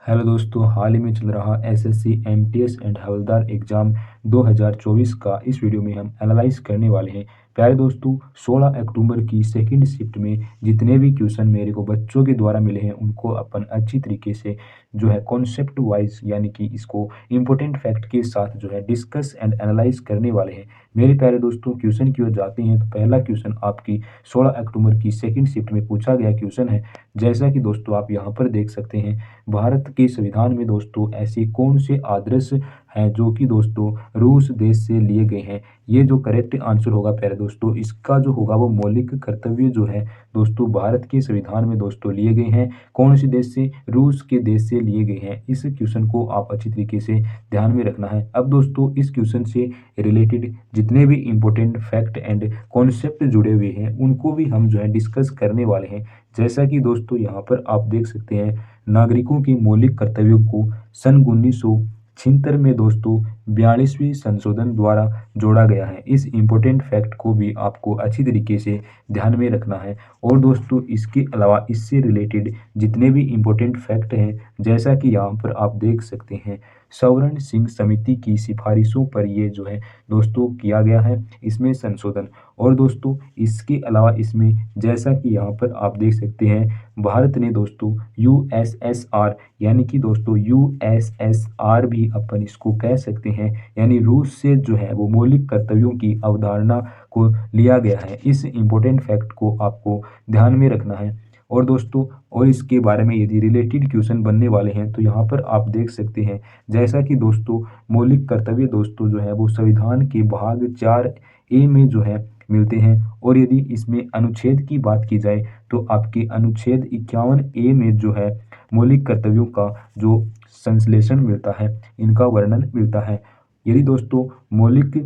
Hello दोस्तों, हाल ही में चल रहा SSC MTS and havildar exam 2024 का इस वीडियो में हम एनालाइज करने वाले हैं। प्यारे दोस्तों, 16 अक्टूबर की सेकंड शिफ्ट में जितने भी क्वेश्चन मेरे को बच्चों के द्वारा मिले हैं उनको अपन अच्छी तरीके से जो है कॉन्सेप्ट वाइज यानी कि इसको इम्पोर्टेंट फैक्ट के साथ जो है डिस्कस एंड एनालाइज करने वाले हैं। मेरे प्यारे दोस्तों, क्वेश्चन की ओर जाते हैं तो पहला क्वेश्चन आपकी 16 अक्टूबर की सेकंड शिफ्ट में पूछा गया क्वेश्चन है। जैसा कि दोस्तों आप यहाँ पर देख सकते हैं, भारत के संविधान में दोस्तों ऐसे कौन से आदर्श हैं जो कि दोस्तों रूस देश से लिए गए हैं। ये जो करेक्ट आंसर होगा प्यारे दोस्तों, इसका जो होगा वो मौलिक कर्तव्य जो है दोस्तों भारत के संविधान में दोस्तों लिए गए हैं। कौन से देश से? रूस के देश से लिए गए हैं। इस क्वेश्चन को आप अच्छी तरीके से ध्यान में रखना है। अब दोस्तों इस क्वेश्चन से रिलेटेड जितने भी इंपॉर्टेंट फैक्ट एंड कॉन्सेप्ट जुड़े हुए हैं उनको भी हम जो है डिस्कस करने वाले हैं। जैसा कि दोस्तों यहाँ पर आप देख सकते हैं, नागरिकों के मौलिक कर्तव्यों को सन 1976 में दोस्तों 42वीं संशोधन द्वारा जोड़ा गया है। इस इम्पोर्टेंट फैक्ट को भी आपको अच्छी तरीके से ध्यान में रखना है। और दोस्तों इसके अलावा इससे रिलेटेड जितने भी इम्पोर्टेंट फैक्ट हैं, जैसा कि यहाँ पर आप देख सकते हैं, सवर्ण सिंह समिति की सिफारिशों पर ये जो है दोस्तों किया गया है इसमें संशोधन। और दोस्तों इसके अलावा इसमें जैसा कि यहाँ पर आप देख सकते हैं, भारत ने दोस्तों यूएसएसआर यानी कि दोस्तों यूएसएसआर भी अपन इसको कह सकते हैं, यानी रूस से जो है वो मौलिक कर्तव्यों की अवधारणा को लिया गया है। इस इम्पोर्टेंट फैक्ट को आपको ध्यान में रखना है। और दोस्तों और इसके बारे में यदि रिलेटेड क्वेश्चन बनने वाले हैं तो यहाँ पर आप देख सकते हैं, जैसा कि दोस्तों मौलिक कर्तव्य दोस्तों जो है वो संविधान के भाग 4A में जो है मिलते हैं। और यदि इसमें अनुच्छेद की बात की जाए तो आपके अनुच्छेद 51A में जो है मौलिक कर्तव्यों का जो संश्लेषण मिलता है, इनका वर्णन मिलता है। यदि दोस्तों मौलिक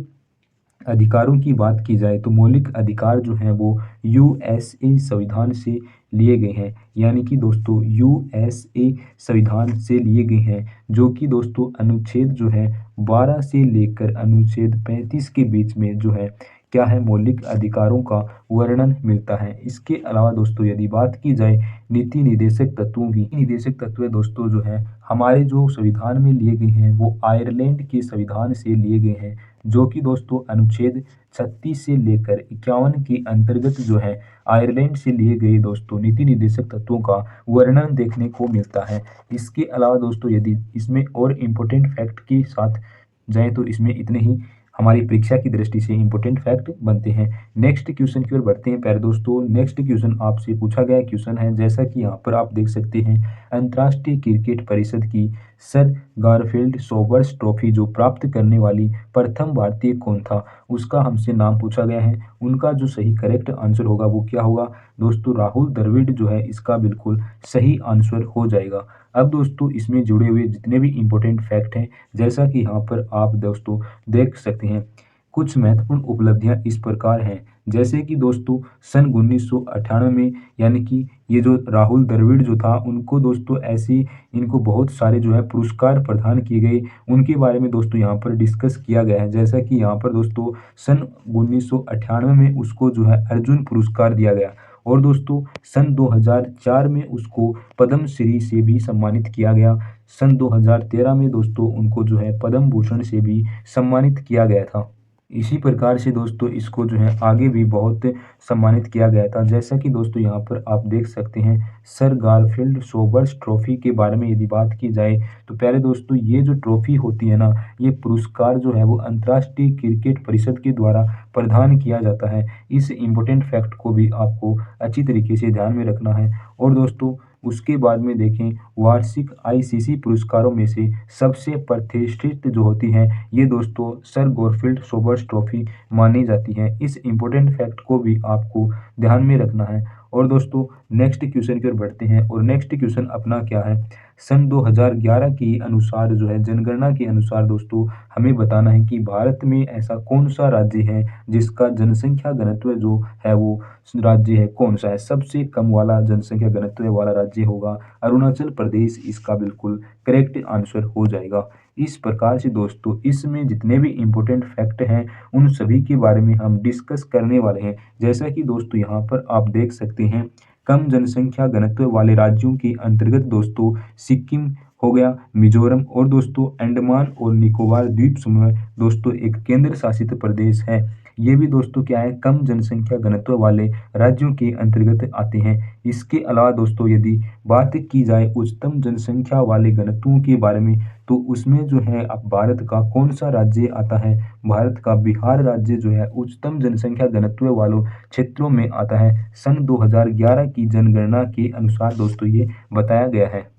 अधिकारों की बात की जाए तो मौलिक अधिकार जो हैं वो यूएसए संविधान से लिए गए हैं, यानी कि दोस्तों यूएसए संविधान से लिए गए हैं, जो कि दोस्तों अनुच्छेद जो है 12 से लेकर अनुच्छेद 35 के बीच में जो है क्या है, मौलिक अधिकारों का वर्णन मिलता है। इसके अलावा दोस्तों यदि बात की जाए नीति निर्देशक तत्वों की, निर्देशक तत्व दोस्तों जो है हमारे जो संविधान में लिए गए हैं वो आयरलैंड के संविधान से लिए गए हैं, जो कि दोस्तों अनुच्छेद 36 से लेकर 51 के अंतर्गत जो है आयरलैंड से लिए गए दोस्तों नीति निर्देशक तत्वों का वर्णन देखने को मिलता है। इसके अलावा दोस्तों यदि इसमें और इम्पोर्टेंट फैक्ट के साथ जाए तो इसमें इतने ही हमारी परीक्षा की दृष्टि से इम्पोर्टेंट फैक्ट बनते हैं। नेक्स्ट क्वेश्चन की ओर बढ़ते हैं प्यारे दोस्तों। नेक्स्ट क्वेश्चन आपसे पूछा गया क्वेश्चन है, जैसा कि यहाँ पर आप देख सकते हैं, अंतर्राष्ट्रीय क्रिकेट परिषद की सर गारफील्ड सोबर्स ट्रॉफी जो प्राप्त करने वाली प्रथम भारतीय कौन था, उसका हमसे नाम पूछा गया है। उनका जो सही करेक्ट आंसर होगा वो क्या होगा दोस्तों? राहुल द्रविड़ जो है इसका बिल्कुल सही आंसर हो जाएगा। अब दोस्तों इसमें जुड़े हुए जितने भी इम्पोर्टेंट फैक्ट हैं, जैसा कि यहाँ पर आप दोस्तों देख सकते हैं, कुछ महत्वपूर्ण उपलब्धियां इस प्रकार हैं। जैसे कि दोस्तों सन 1998 में यानी कि ये जो राहुल द्रविड़ जो था उनको दोस्तों ऐसी इनको बहुत सारे जो है पुरस्कार प्रदान किए गए, उनके बारे में दोस्तों यहाँ पर डिस्कस किया गया है। जैसा कि यहाँ पर दोस्तों सन 1998 में उसको जो है अर्जुन पुरस्कार दिया गया, और दोस्तों सन 2004 में उसको पद्म श्री से भी सम्मानित किया गया। सन 2013 में दोस्तों उनको जो है पद्म भूषण से भी सम्मानित किया गया था। इसी प्रकार से दोस्तों इसको जो है आगे भी बहुत सम्मानित किया गया था। जैसा कि दोस्तों यहाँ पर आप देख सकते हैं, सर गारफील्ड सोबर्स ट्रॉफी के बारे में यदि बात की जाए तो प्यारे दोस्तों ये जो ट्रॉफी होती है ना, ये पुरस्कार जो है वो अंतर्राष्ट्रीय क्रिकेट परिषद के द्वारा प्रदान किया जाता है। इस इम्पोर्टेंट फैक्ट को भी आपको अच्छी तरीके से ध्यान में रखना है। और दोस्तों उसके बाद में देखें, वार्षिक आईसीसी पुरस्कारों में से सबसे प्रतिष्ठित जो होती हैं ये दोस्तों सर गॉरफील्ड सोबर्स ट्रॉफी मानी जाती है। इस इम्पोर्टेंट फैक्ट को भी आपको ध्यान में रखना है। और दोस्तों नेक्स्ट क्वेश्चन की ओर बढ़ते हैं, और नेक्स्ट क्वेश्चन अपना क्या है, सन 2011 के अनुसार जो है जनगणना के अनुसार दोस्तों हमें बताना है कि भारत में ऐसा कौन सा राज्य है जिसका जनसंख्या घनत्व जो है वो राज्य है कौन सा है, सबसे कम वाला जनसंख्या घनत्व वाला राज्य होगा अरुणाचल प्रदेश। इसका बिल्कुल करेक्ट आंसर हो जाएगा। इस प्रकार से दोस्तों इसमें जितने भी इम्पोर्टेंट फैक्ट हैं उन सभी के बारे में हम डिस्कस करने वाले हैं। जैसा कि दोस्तों यहाँ पर आप देख सकते हैं, कम जनसंख्या घनत्व वाले राज्यों के अंतर्गत दोस्तों सिक्किम हो गया मिजोरम, और दोस्तों अंडमान और निकोबार द्वीप समूह दोस्तों एक केंद्र शासित प्रदेश है। ये भी दोस्तों क्या है, कम जनसंख्या घनत्व वाले राज्यों के अंतर्गत आते हैं। इसके अलावा दोस्तों यदि बात की जाए उच्चतम जनसंख्या वाले घनत्वों के बारे में, तो उसमें जो है अब भारत का कौन सा राज्य आता है, भारत का बिहार राज्य जो है उच्चतम जनसंख्या घनत्व वालों क्षेत्रों में आता है। सन 2011 की जनगणना के अनुसार दोस्तों ये बताया गया है।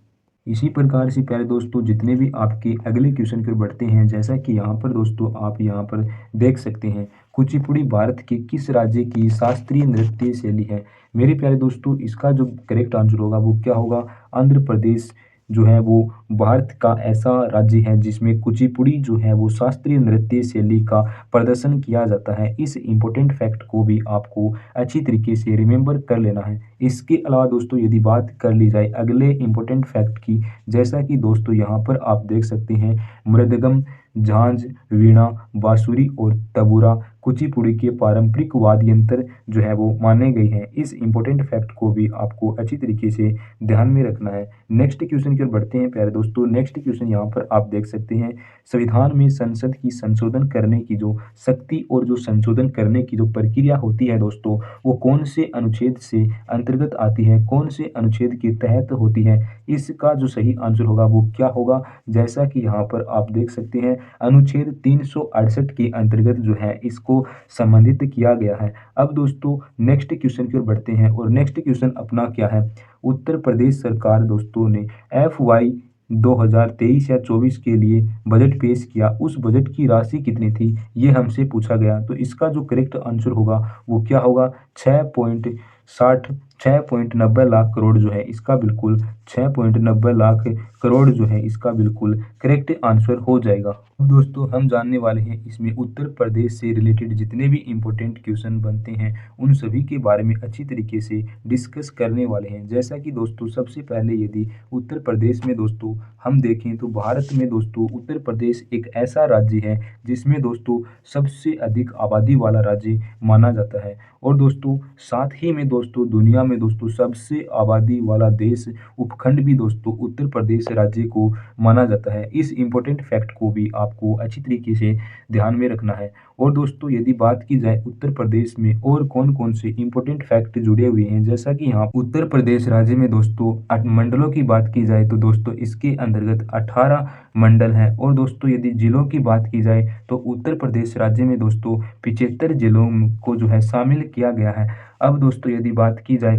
इसी प्रकार से प्यारे दोस्तों जितने भी आपके अगले क्वेश्चन पर बढ़ते हैं, जैसा कि यहाँ पर दोस्तों आप यहाँ पर देख सकते हैं, कुचिपुड़ी भारत के किस राज्य की शास्त्रीय नृत्य शैली है। मेरे प्यारे दोस्तों इसका जो करेक्ट आंसर होगा वो क्या होगा, आंध्र प्रदेश जो है वो भारत का ऐसा राज्य है जिसमें कुचिपुड़ी जो है वो शास्त्रीय नृत्य शैली का प्रदर्शन किया जाता है। इस इम्पोर्टेंट फैक्ट को भी आपको अच्छी तरीके से रिमेंबर कर लेना है। इसके अलावा दोस्तों यदि बात कर ली जाए अगले इम्पोर्टेंट फैक्ट की, जैसा कि दोस्तों यहाँ पर आप देख सकते हैं, मृदगम, झांझ, वीणा, बांसुरी और तबूरा कुचिपुड़ी के पारंपरिक वाद्य यंत्र जो है वो माने गए हैं। इस इम्पोर्टेंट फैक्ट को भी आपको अच्छी तरीके से ध्यान में रखना है। नेक्स्ट क्वेश्चन की ओर बढ़ते हैं प्यारे दोस्तों। नेक्स्ट क्वेश्चन यहाँ पर आप देख सकते हैं, संविधान में संसद की संशोधन करने की जो शक्ति और जो संशोधन करने की जो प्रक्रिया होती है दोस्तों, वो कौन से अनुच्छेद से अंतर्गत आती है, कौन से अनुच्छेद के तहत होती है। इसका जो सही आंसर होगा वो क्या होगा, जैसा कि यहाँ पर आप देख सकते हैं, अनुच्छेद 368 के अंतर्गत जो है इसको संबंधित किया गया है। अब दोस्तों नेक्स्ट क्वेश्चन की ओर बढ़ते हैं, और नेक्स्ट क्वेश्चन अपना क्या है, उत्तर प्रदेश सरकार दोस्तों ने FY 2023 या 24 के लिए बजट पेश किया, उस बजट की राशि कितनी थी, ये हमसे पूछा गया। तो इसका जो करेक्ट आंसर होगा वो क्या होगा, 6.90 लाख करोड़ जो है इसका बिल्कुल 6.90 लाख करोड़ जो है इसका बिल्कुल करेक्ट आंसर हो जाएगा। अब दोस्तों हम जानने वाले हैं इसमें उत्तर प्रदेश से रिलेटेड जितने भी इम्पोर्टेंट क्वेश्चन बनते हैं उन सभी के बारे में अच्छी तरीके से डिस्कस करने वाले हैं। जैसा कि दोस्तों सबसे पहले यदि उत्तर प्रदेश में दोस्तों हम देखें तो भारत में दोस्तों उत्तर प्रदेश एक ऐसा राज्य है जिसमें दोस्तों सबसे अधिक आबादी वाला राज्य माना जाता है, और दोस्तों साथ ही में दोस्तों दुनिया में दोस्तों सबसे आबादी वाला देश उपखंड भी दोस्तों उत्तर प्रदेश राज्य को माना जाता है। इस इम्पोर्टेंट फैक्ट को भी आपको अच्छी तरीके से ध्यान में रखना है। और दोस्तों यदि बात की जाए उत्तर प्रदेश में और कौन कौन से इम्पोर्टेंट फैक्ट जुड़े हुए हैं, जैसा कि यहाँ उत्तर प्रदेश राज्य में दोस्तों मंडलों की बात की जाए तो दोस्तों इसके अंतर्गत 18 मंडल हैं, और दोस्तों यदि जिलों की बात की जाए तो उत्तर प्रदेश राज्य में दोस्तों 75 जिलों को जो है शामिल किया गया है। अब दोस्तों यदि बात की जाए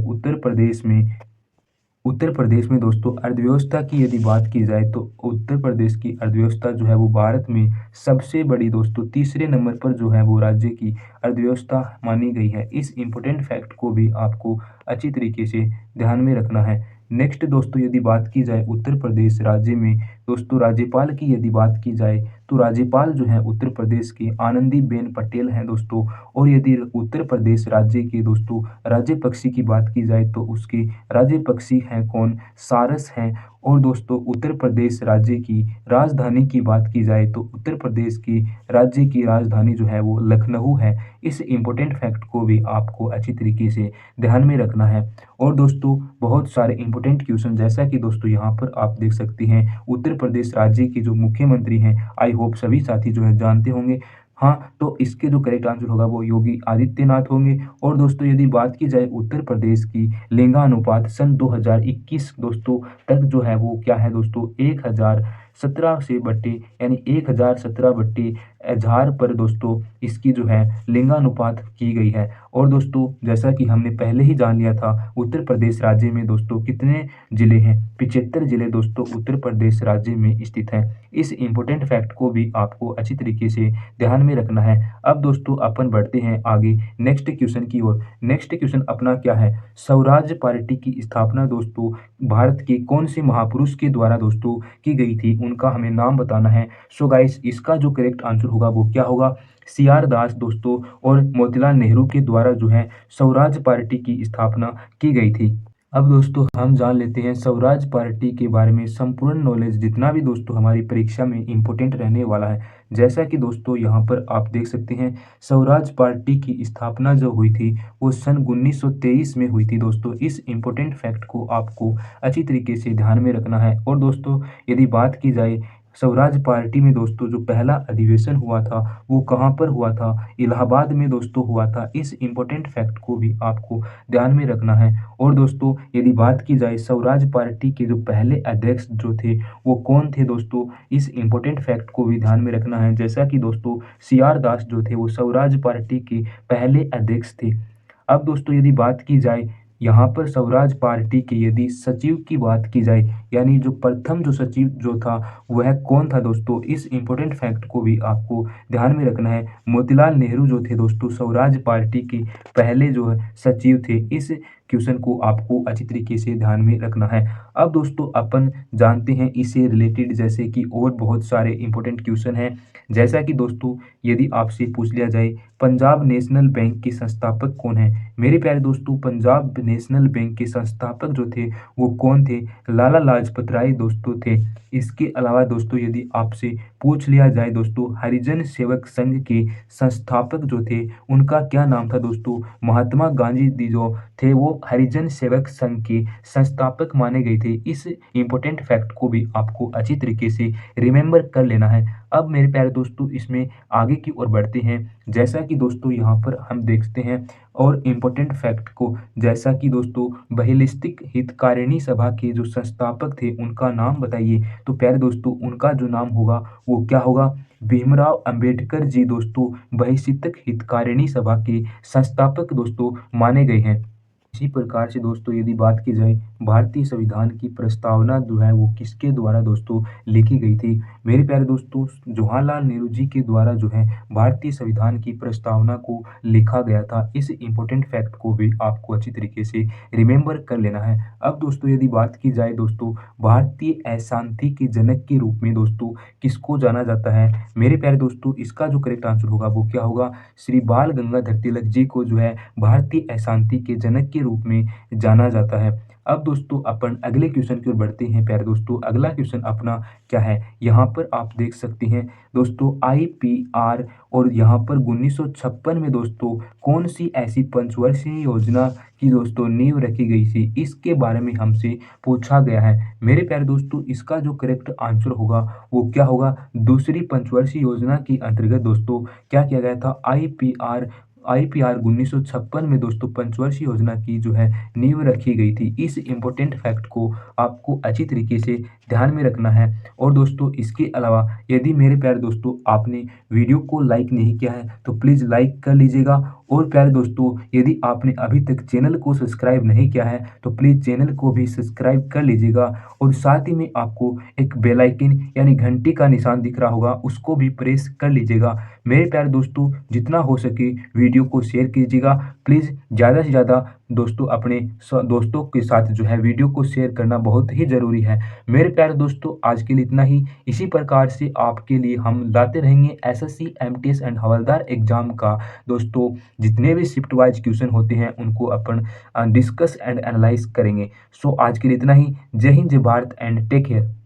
उत्तर प्रदेश में दोस्तों अर्थव्यवस्था की यदि बात की जाए तो उत्तर प्रदेश की अर्थव्यवस्था जो है वो भारत में सबसे बड़ी दोस्तों तीसरे नंबर पर जो है वो राज्य की अर्थव्यवस्था मानी गई है। इस इम्पोर्टेंट फैक्ट को भी आपको अच्छी तरीके से ध्यान में रखना है। नेक्स्ट दोस्तों यदि बात की जाए उत्तर प्रदेश राज्य में दोस्तों राज्यपाल की यदि बात की जाए तो राज्यपाल जो है उत्तर प्रदेश की आनंदीबेन पटेल हैं दोस्तों। और यदि उत्तर प्रदेश राज्य के दोस्तों राज्य पक्षी की बात की जाए तो उसके राज्य पक्षी हैं कौन, सारस हैं। और दोस्तों उत्तर प्रदेश राज्य की राजधानी की बात की जाए तो उत्तर प्रदेश की राज्य की राजधानी जो है वो लखनऊ है। इस इम्पोर्टेंट फैक्ट को भी आपको अच्छी तरीके से ध्यान में रखना है। और दोस्तों बहुत सारे इम्पोर्टेंट क्वेश्चन जैसा कि दोस्तों यहाँ पर आप देख सकते हैं, उत्तर प्रदेश राज्य के जो मुख्यमंत्री हैं, आई होप सभी साथी जो है जानते होंगे। हाँ, तो इसके जो करेक्ट आंसर होगा वो योगी आदित्यनाथ होंगे। और दोस्तों यदि बात की जाए उत्तर प्रदेश की लिंगानुपात सन 2021 दोस्तों तक जो है वो क्या है दोस्तों 1017 से बट्टे यानी 1017/1000 पर दोस्तों इसकी जो है लिंगानुपात की गई है। और दोस्तों जैसा कि हमने पहले ही जान लिया था उत्तर प्रदेश राज्य में दोस्तों कितने जिले हैं, 75 जिले दोस्तों उत्तर प्रदेश राज्य में स्थित हैं। इस इम्पोर्टेंट फैक्ट को भी आपको अच्छी तरीके से ध्यान में रखना है। अब दोस्तों अपन बढ़ते हैं आगे नेक्स्ट क्वेश्चन की ओर। नेक्स्ट क्वेश्चन अपना क्या है, स्वराज पार्टी की स्थापना दोस्तों भारत के कौन से महापुरुष के द्वारा दोस्तों की गई थी, उनका हमें नाम बताना है। सो गाइस इसका जो करेक्ट आंसर होगा वो क्या होगा, CR दास दोस्तों और मोतीलाल नेहरू के द्वारा जो है स्वराज पार्टी की स्थापना की गई थी। अब दोस्तों हम जान लेते हैं स्वराज पार्टी के बारे में संपूर्ण नॉलेज जितना भी दोस्तों हमारी परीक्षा में इम्पोर्टेंट रहने वाला है। जैसा कि दोस्तों यहाँ पर आप देख सकते हैं, स्वराज पार्टी की स्थापना जो हुई थी वो सन 1923 में हुई थी दोस्तों। इस इम्पोर्टेंट फैक्ट को आपको अच्छी तरीके से ध्यान में रखना है। और दोस्तों यदि बात की जाए स्वराज पार्टी में दोस्तों जो पहला अधिवेशन हुआ था वो कहाँ पर हुआ था? इलाहाबाद में दोस्तों हुआ था। इस इम्पोर्टेंट फैक्ट को भी आपको ध्यान में रखना है। और दोस्तों यदि बात की जाए स्वराज पार्टी के जो पहले अध्यक्ष जो थे वो कौन थे दोस्तों? इस इम्पोर्टेंट फैक्ट को भी ध्यान में रखना है। जैसा कि दोस्तों CR दास जो थे वो स्वराज पार्टी के पहले अध्यक्ष थे। अब दोस्तों यदि बात की जाए यहाँ पर स्वराज पार्टी के यदि सचिव की बात की जाए, यानी जो प्रथम जो सचिव जो था वह कौन था दोस्तों? इस इम्पोर्टेंट फैक्ट को भी आपको ध्यान में रखना है। मोतीलाल नेहरू जो थे दोस्तों स्वराज पार्टी के पहले जो है सचिव थे। इस क्वेश्चन को आपको अच्छी तरीके से ध्यान में रखना है। अब दोस्तों अपन जानते हैं इससे रिलेटेड जैसे कि और बहुत सारे इंपॉर्टेंट क्वेश्चन हैं। जैसा कि दोस्तों यदि आपसे पूछ लिया जाए पंजाब नेशनल बैंक के संस्थापक कौन है? मेरे प्यारे दोस्तों पंजाब नेशनल बैंक के संस्थापक जो थे वो कौन थे? लाला लाजपत राय दोस्तों थे। इसके अलावा दोस्तों यदि आपसे पूछ लिया जाए दोस्तों हरिजन सेवक संघ के संस्थापक जो थे उनका क्या नाम था दोस्तों? महात्मा गांधी जी जो थे वो हरिजन सेवक संघ के संस्थापक माने गए थे। इस इम्पोर्टेंट फैक्ट को भी आपको अच्छी तरीके से रिमेंबर कर लेना है। अब मेरे प्यारे दोस्तों इसमें आगे की ओर बढ़ते हैं। जैसा कि दोस्तों यहाँ पर हम देखते हैं और इम्पोर्टेंट फैक्ट को, जैसा कि दोस्तों बहिस्तिक हितकारिणी सभा के जो संस्थापक थे उनका नाम बताइए। तो प्यारे दोस्तों उनका जो नाम होगा वो क्या होगा? भीमराव अंबेडकर जी दोस्तों बहिस्तिक हितकारिणी सभा के संस्थापक दोस्तों माने गए हैं। इसी प्रकार से दोस्तों यदि बात की जाए भारतीय संविधान की प्रस्तावना जो है वो किसके द्वारा दोस्तों लिखी गई थी? मेरे प्यारे दोस्तों जवाहरलाल नेहरू जी के द्वारा जो है भारतीय संविधान की प्रस्तावना को लिखा गया था। इस इम्पोर्टेंट फैक्ट को भी आपको अच्छी तरीके से रिमेंबर कर लेना है। अब दोस्तों यदि बात की जाए दोस्तों भारतीय अशांति के जनक के रूप में दोस्तों किसको जाना जाता है? मेरे प्यारे दोस्तों इसका जो करेक्ट आंसर होगा वो क्या होगा? श्री बाल गंगाधर तिलक जी को जो है भारतीय अशांति के जनक के रूप में जाना जाता है। अब दोस्तों अपन अगले क्वेश्चन की ओर बढ़ते हैं प्यारे दोस्तों। अगला क्वेश्चन अपना क्या है? यहाँ पर आप देख सकते हैं दोस्तों IPR और यहाँ पर 1956 में दोस्तों कौन सी ऐसी पंचवर्षीय योजना की दोस्तों नींव रखी गई थी? इसके बारे में हमसे पूछा गया है। मेरे प्यारे दोस्तों इसका जो करेक्ट आंसर होगा वो क्या होगा? दूसरी पंचवर्षीय योजना के अंतर्गत दोस्तों क्या किया गया था? IPR 1956 में दोस्तों पंचवर्षीय योजना की जो है नींव रखी गई थी। इस इम्पोर्टेंट फैक्ट को आपको अच्छी तरीके से ध्यान में रखना है। और दोस्तों इसके अलावा यदि मेरे प्यारे दोस्तों आपने वीडियो को लाइक नहीं किया है तो प्लीज़ लाइक कर लीजिएगा। और प्यारे दोस्तों यदि आपने अभी तक चैनल को सब्सक्राइब नहीं किया है तो प्लीज़ चैनल को भी सब्सक्राइब कर लीजिएगा। और साथ ही में आपको एक बेल आइकन यानी घंटी का निशान दिख रहा होगा उसको भी प्रेस कर लीजिएगा। मेरे प्यारे दोस्तों जितना हो सके वीडियो को शेयर कीजिएगा। प्लीज़ ज़्यादा से ज़्यादा दोस्तों अपने दोस्तों के साथ जो है वीडियो को शेयर करना बहुत ही ज़रूरी है। मेरे प्यारे दोस्तों आज के लिए इतना ही। इसी प्रकार से आपके लिए हम लाते रहेंगे SSC MTS and havildar exam का दोस्तों जितने भी शिफ्ट वाइज क्वेश्चन होते हैं उनको अपन डिस्कस एंड एनालाइज करेंगे। सो आज के लिए इतना ही। जय हिंद, जय भारत एंड टेक केयर।